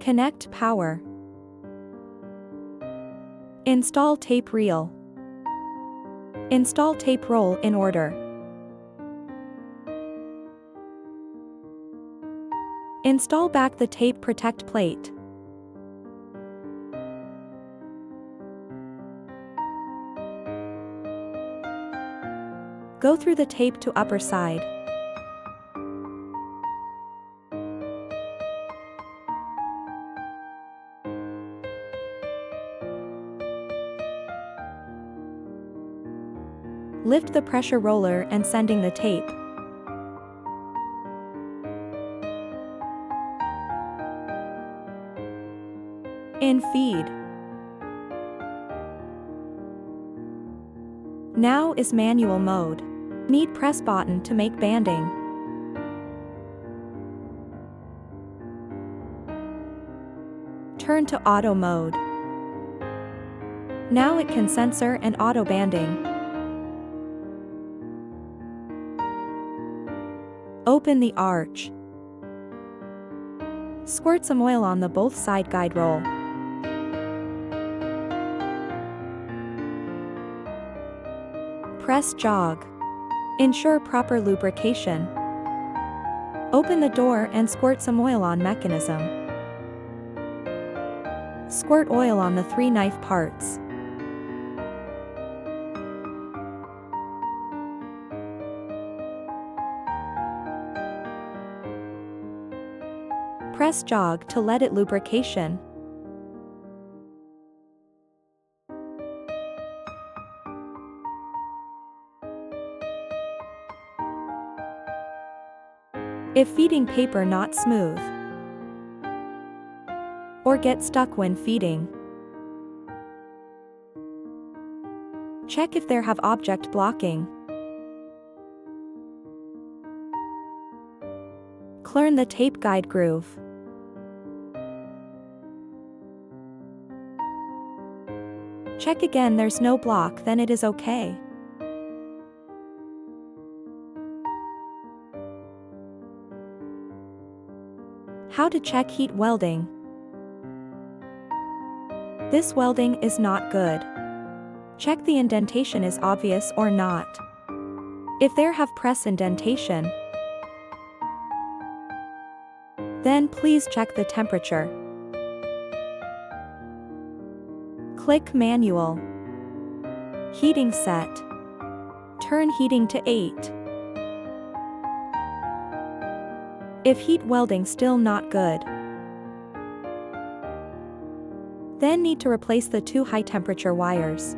Connect power. Install tape reel. Install tape roll in order. Install back the tape protect plate. Go through the tape to upper side. Lift the pressure roller and sending the tape. In feed. Now is manual mode. Need press button to make banding. Turn to auto mode. Now it can sensor and auto banding. Open the arch. Squirt some oil on the both side guide roll. Press jog. Ensure proper lubrication. Open the door and squirt some oil on mechanism. Squirt oil on the 3 knife parts. Press jog to let it lubrication. If feeding paper not smooth or get stuck when feeding, check if there have object blocking. Clean the tape guide groove. Check again there's no block, then it is okay. How to check heat welding. This welding is not good. Check the indentation is obvious or not. If there have press indentation, then please check the temperature. Click manual. Heating set. Turn heating to 8. If heat welding still not good, then need to replace the 2 high temperature wires.